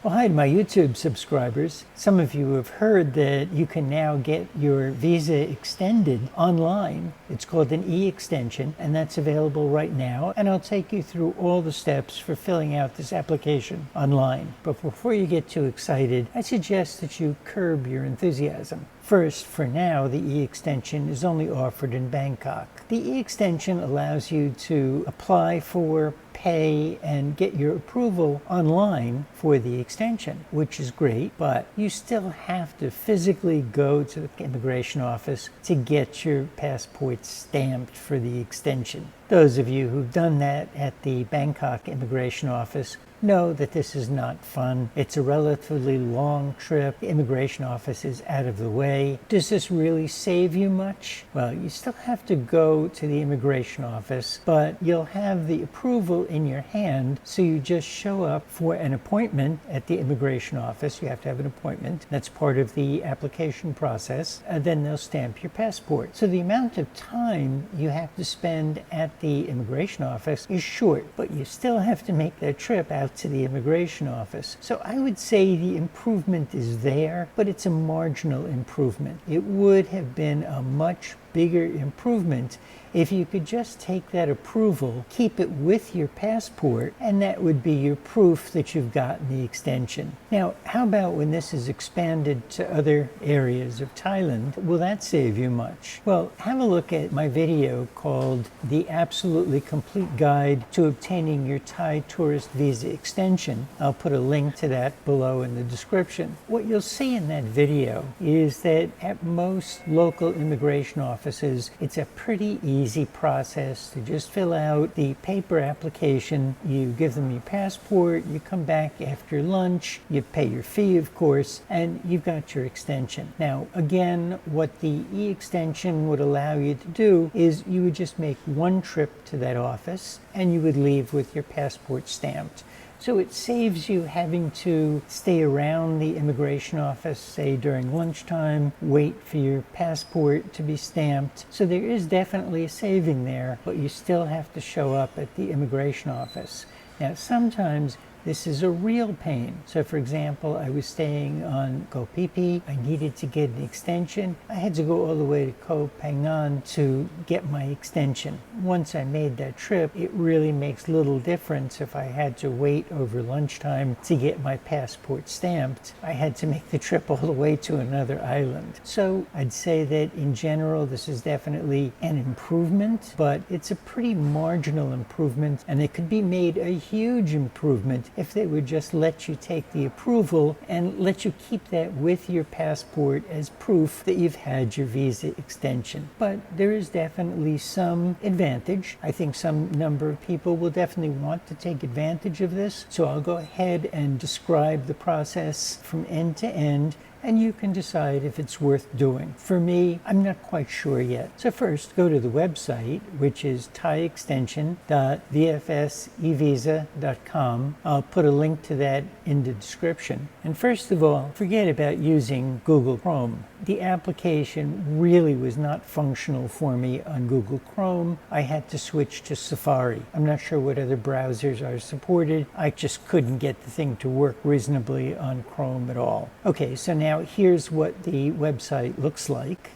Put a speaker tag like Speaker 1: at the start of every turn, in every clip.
Speaker 1: Well, hi to my YouTube subscribers. Some of you have heard that you can now get your visa extended online. It's called an e-extension, and that's available right now. And I'll take you through all the steps for filling out this application online. But before you get too excited, I suggest that you curb your enthusiasm. First, for now, the e-extension is only offered in Bangkok. The e-extension allows you to apply for, pay, and get your approval online for the extension, which is great, but you still have to physically go to the immigration office to get your passport stamped for the extension. Those of you who've done that at the Bangkok immigration office know that this is not fun. It's a relatively long trip. The immigration office is out of the way. Does this really save you much? Well, you still have to go to the immigration office, but you'll have the approval in your hand, so you just show up for an appointment at the immigration office. You have to have an appointment. That's part of the application process, and then they'll stamp your passport. So the amount of time you have to spend at the immigration office is short, but you still have to make that trip out to the immigration office. So I would say the improvement is there, but it's a marginal improvement. It would have been a much bigger improvement if you could just take that approval, keep it with your passport, and that would be your proof that you've gotten the extension. Now, how about when this is expanded to other areas of Thailand? Will that save you much? Well, have a look at my video called The Absolutely Complete Guide to Obtaining Your Thai Tourist Visa Extension. I'll put a link to that below in the description. What you'll see in that video is that at most local immigration offices, it's a pretty easy process to just fill out the paper application. You give them your passport, you come back after lunch, you pay your fee, of course, and you've got your extension. Now, again, what the e-extension would allow you to do is you would just make one trip to that office and you would leave with your passport stamped. So it saves you having to stay around the immigration office, say during lunchtime, wait for your passport to be stamped. So there is definitely a saving there, but you still have to show up at the immigration office. Now, sometimes this is a real pain. So for example, I was staying on Koh Phi Phi. I needed to get an extension. I had to go all the way to Koh Phangan to get my extension. Once I made that trip, it really makes little difference if I had to wait over lunchtime to get my passport stamped. I had to make the trip all the way to another island. So I'd say that in general, this is definitely an improvement, but it's a pretty marginal improvement, and it could be made a huge improvement if they would just let you take the approval and let you keep that with your passport as proof that you've had your visa extension. But there is definitely some advantage. I think some number of people will definitely want to take advantage of this. So I'll go ahead and describe the process from end to end, and you can decide if it's worth doing. For me, I'm not quite sure yet. So first, go to the website, which is thaiextension.vfsevisa.com. I'll put a link to that in the description. And first of all, forget about using Google Chrome. The application really was not functional for me on Google Chrome. I had to switch to Safari. I'm not sure what other browsers are supported. I just couldn't get the thing to work reasonably on Chrome at all. Okay, so now here's what the website looks like.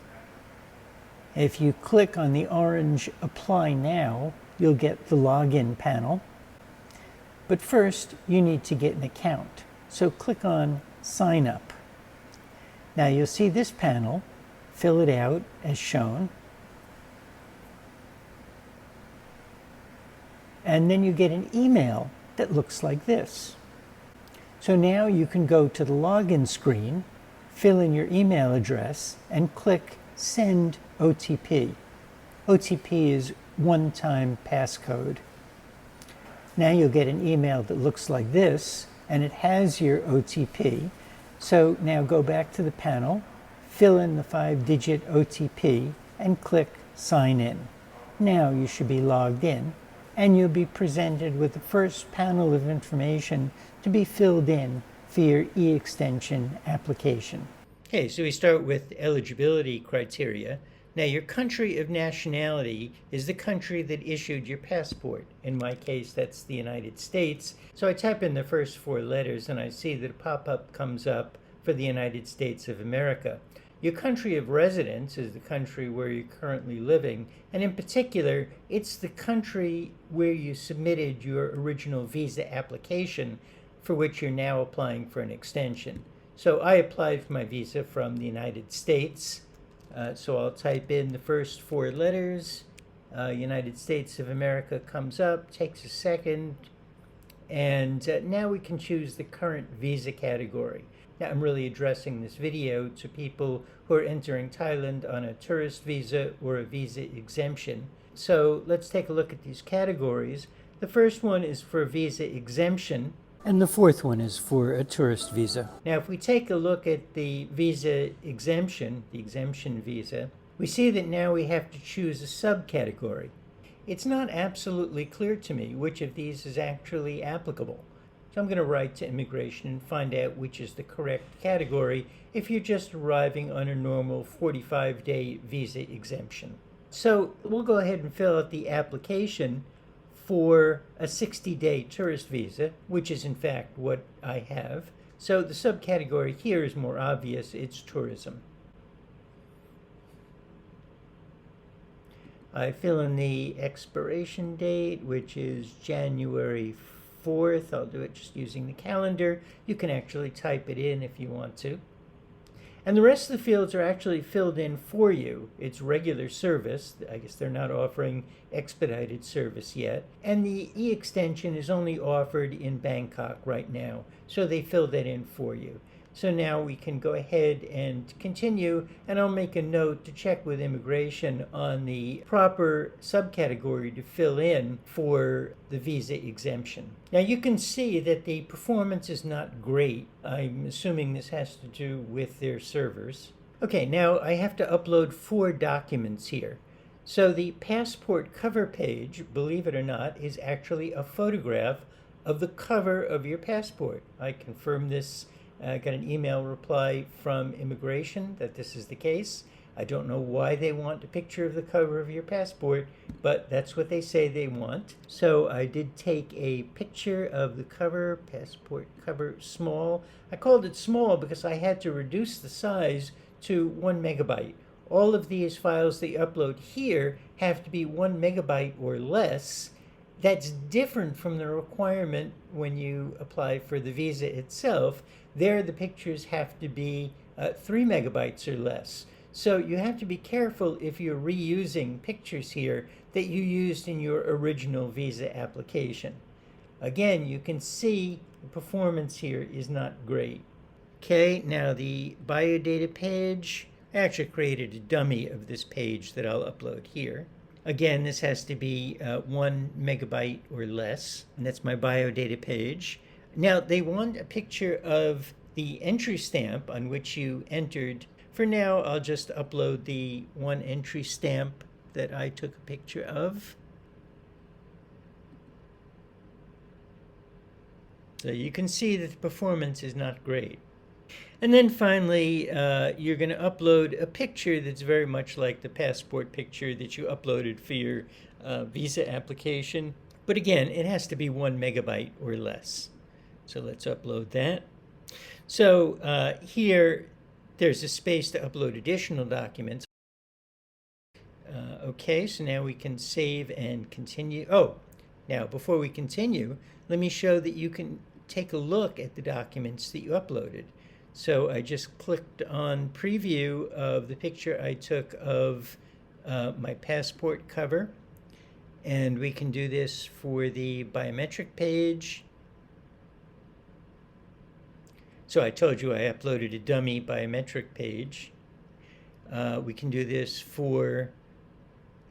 Speaker 1: If you click on the orange Apply Now, you'll get the login panel. But first, you need to get an account. So click on Sign Up. Now you'll see this panel. Fill it out as shown. And then you get an email that looks like this. So now you can go to the login screen, fill in your email address, and click Send OTP. OTP is one-time passcode. Now you'll get an email that looks like this, and it has your OTP. So now go back to the panel, fill in the 5-digit OTP, and click Sign In. Now you should be logged in, and you'll be presented with the first panel of information to be filled in for your e-extension application. Okay, so we start with eligibility criteria. Now, your country of nationality is the country that issued your passport. In my case, that's the United States. So I type in the first four letters and I see that a pop-up comes up for the United States of America. Your country of residence is the country where you're currently living, and in particular, it's the country where you submitted your original visa application for which you're now applying for an extension. So I applied for my visa from the United States. So I'll type in the first four letters. United States of America comes up, takes a second, and now we can choose the current visa category. Now I'm really addressing this video to people who are entering Thailand on a tourist visa or a visa exemption. So let's take a look at these categories. The first one is for visa exemption, and the fourth one is for a tourist visa. Now, if we take a look at the visa exemption, the exemption visa, we see that now we have to choose a subcategory. It's not absolutely clear to me which of these is actually applicable. So I'm going to write to immigration and find out which is the correct category if you're just arriving on a normal 45-day visa exemption. So we'll go ahead and fill out the application for a 60-day tourist visa, which is in fact what I have. So the subcategory here is more obvious, it's tourism. I fill in the expiration date, which is January 4th. I'll do it just using the calendar. You can actually type it in if you want to. And the rest of the fields are actually filled in for you. It's regular service. I guess they're not offering expedited service yet. And the e-extension is only offered in Bangkok right now, so they fill that in for you. So now we can go ahead and continue, and I'll make a note to check with immigration on the proper subcategory to fill in for the visa exemption. Now you can see that the performance is not great. I'm assuming this has to do with their servers. Okay, now I have to upload 4 documents here. So the passport cover page, believe it or not, is actually a photograph of the cover of your passport. I confirm this. I got an email reply from immigration that this is the case. I don't know why they want a picture of the cover of your passport, but that's what they say they want. So I did take a picture of the cover, passport cover small. I called it small because I had to reduce the size to 1 megabyte. All of these files they upload here have to be 1 megabyte or less. That's different from the requirement when you apply for the visa itself. There, the pictures have to be 3 megabytes or less. So you have to be careful if you're reusing pictures here that you used in your original visa application. Again, you can see the performance here is not great. Okay, now the biodata page. I actually created a dummy of this page that I'll upload here. Again, this has to be 1 megabyte or less, and that's my biodata page. Now, they want a picture of the entry stamp on which you entered. For now, I'll just upload the one entry stamp that I took a picture of. So you can see that the performance is not great. And then finally, you're going to upload a picture that's very much like the passport picture that you uploaded for your visa application. But again, it has to be 1 megabyte or less. So let's upload that. So here, there's a space to upload additional documents. Okay, so now we can save and continue. Oh, now before we continue, let me show that you can take a look at the documents that you uploaded. So I just clicked on preview of the picture I took of my passport cover. And we can do this for the biometric page. So I told you I uploaded a dummy biometric page. We can do this for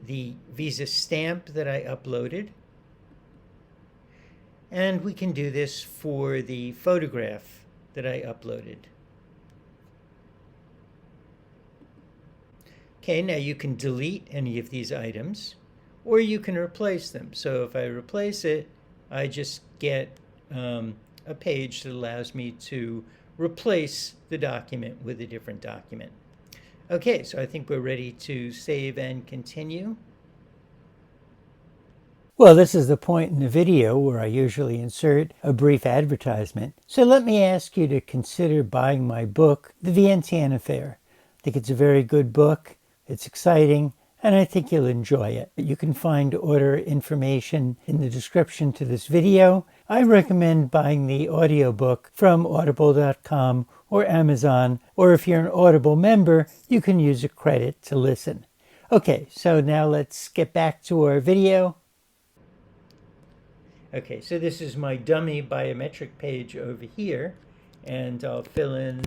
Speaker 1: the visa stamp that I uploaded. And we can do this for the photograph that I uploaded. Okay, now you can delete any of these items, or you can replace them. So if I replace it, I just get a page that allows me to replace the document with a different document. Okay, so I think we're ready to save and continue. Well, this is the point in the video where I usually insert a brief advertisement. So let me ask you to consider buying my book, The Vientiane Affair. I think it's a very good book. It's exciting, and I think you'll enjoy it. You can find order information in the description to this video. I recommend buying the audiobook from audible.com or Amazon, or if you're an Audible member, you can use a credit to listen. Okay, so now let's get back to our video. Okay, so this is my dummy biometric page over here, and I'll fill in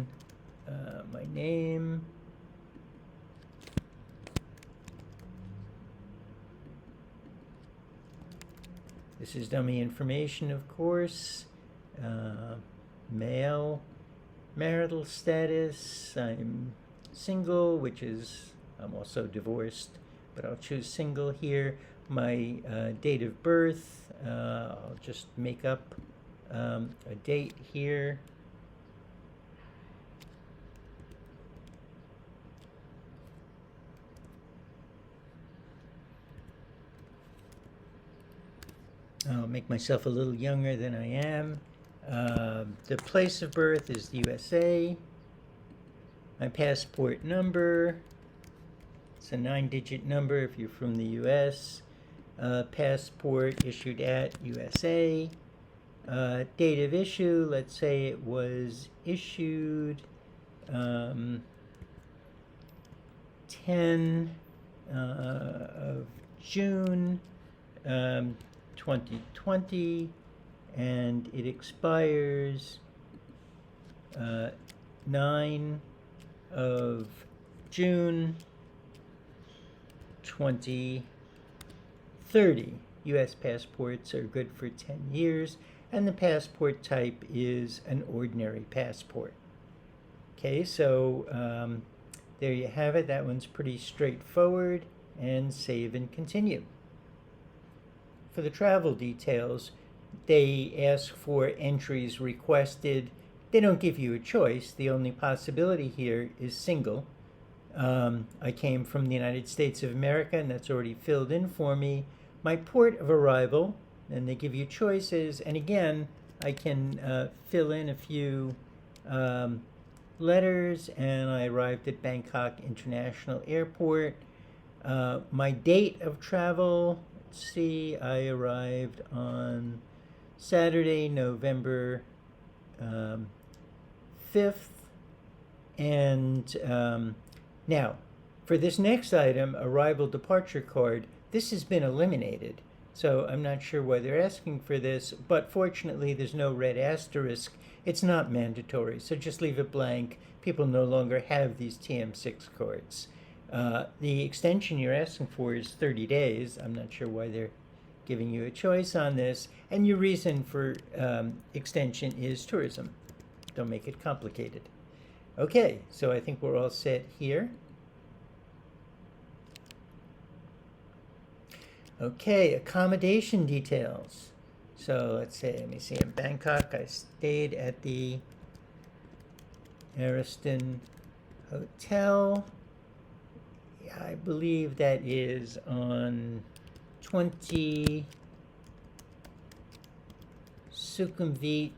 Speaker 1: my name. This is dummy information, of course. Male, marital status, I'm single, which is, I'm also divorced, but I'll choose single here. My date of birth, I'll just make up a date here. I'll make myself a little younger than I am. The place of birth is the USA. My passport number, it's a 9-digit number if you're from the US. Passport issued at USA. Date of issue, let's say it was issued 10 of June 2020, and it expires 9 of June 2030. U.S. passports are good for 10 years, and the passport type is an ordinary passport. Okay, so there you have it. That one's pretty straightforward, and save and continue. For the travel details, they ask for entries requested. They don't give you a choice. The only possibility here is single. I came from the United States of America, and that's already filled in for me. My port of arrival, and they give you choices. And again, I can fill in a few letters, and I arrived at Bangkok International Airport. My date of travel, let's see, I arrived on Saturday, November 5th. And now, for this next item, arrival departure card, this has been eliminated. So I'm not sure why they're asking for this, but fortunately there's no red asterisk. It's not mandatory, so just leave it blank. People no longer have these TM6 cards. The extension you're asking for is 30 days. I'm not sure why they're giving you a choice on this. And your reason for extension is tourism. Don't make it complicated. Okay, so I think we're all set here. Okay, accommodation details. So let's say, let me see, in Bangkok, I stayed at the Ariston Hotel. I believe that is on 20 Sukhumvit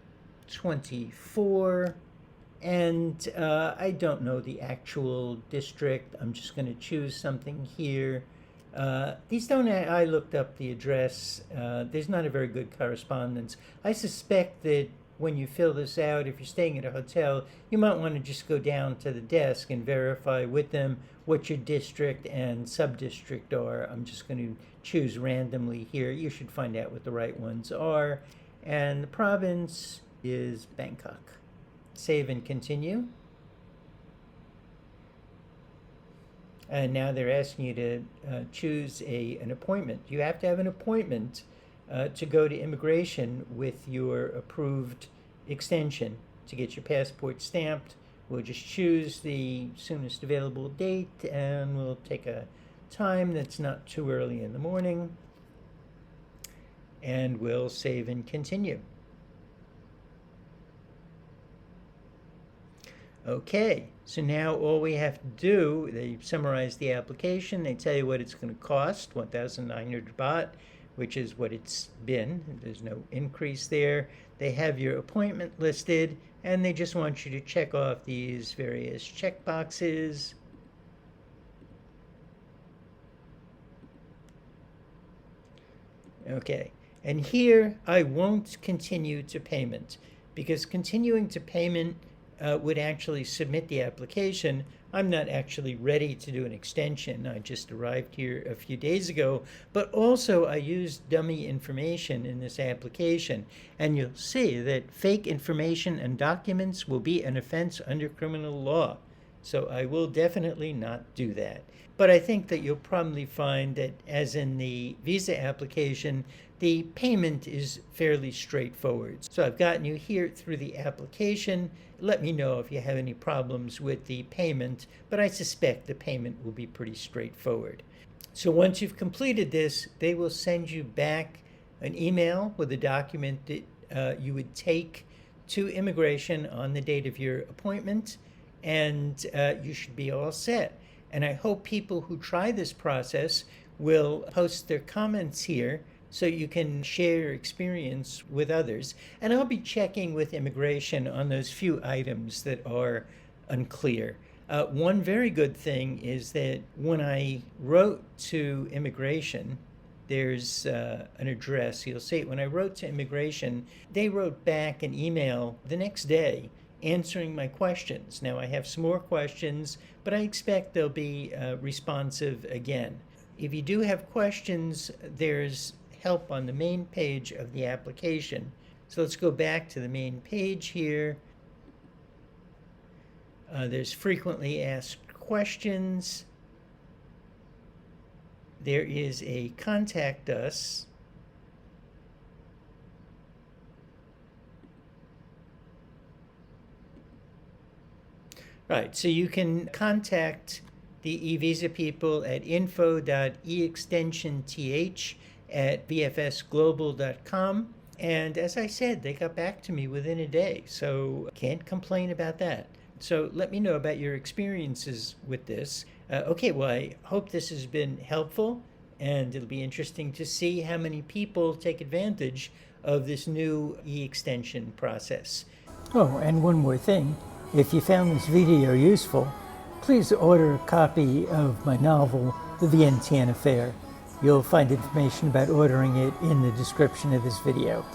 Speaker 1: 24. And I don't know the actual district. I'm just going to choose something here. These don't, I looked up the address. There's not a very good correspondence. I suspect that when you fill this out, if you're staying at a hotel, you might want to just go down to the desk and verify with them what your district and sub-district are. I'm just going to choose randomly here. You should find out what the right ones are. And the province is Bangkok. Save and continue. And now they're asking you to choose an appointment. You have to have an appointment to go to immigration with your approved extension to get your passport stamped. We'll just choose the soonest available date, and we'll take a time that's not too early in the morning, and we'll save and continue. Okay, so now all we have to do, they summarize the application, they tell you what it's going to cost, 1,900 baht, which is what it's been. There's no increase there. They have your appointment listed, and they just want you to check off these various check boxes. Okay, and here I won't continue to payment, because continuing to payment would actually submit the application. I'm not actually ready to do an extension. I just arrived here a few days ago, but also I used dummy information in this application, and you'll see that fake information and documents will be an offense under criminal law. So I will definitely not do that. But I think that you'll probably find that, as in the visa application, the payment is fairly straightforward. So I've gotten you here through the application. Let me know if you have any problems with the payment, but I suspect the payment will be pretty straightforward. So once you've completed this, they will send you back an email with a document that you would take to immigration on the date of your appointment, and you should be all set. And I hope people who try this process will post their comments here so you can share your experience with others. And I'll be checking with immigration on those few items that are unclear. One very good thing is that when I wrote to immigration, there's an address. You'll see it. When I wrote to immigration, they wrote back an email the next day answering my questions. Now I have some more questions, but I expect they'll be responsive again. If you do have questions, there's help on the main page of the application. So let's go back to the main page here. There's frequently asked questions. There is a contact us. Right, so you can contact the e-visa people at info.eextensionth at vfsglobal.com. And as I said, they got back to me within a day, so can't complain about that. So let me know about your experiences with this. Okay, well, I hope this has been helpful, and it'll be interesting to see how many people take advantage of this new e-extension process. Oh, and one more thing. If you found this video useful, please order a copy of my novel, The Vientiane Affair. You'll find information about ordering it in the description of this video.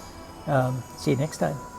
Speaker 1: See you next time.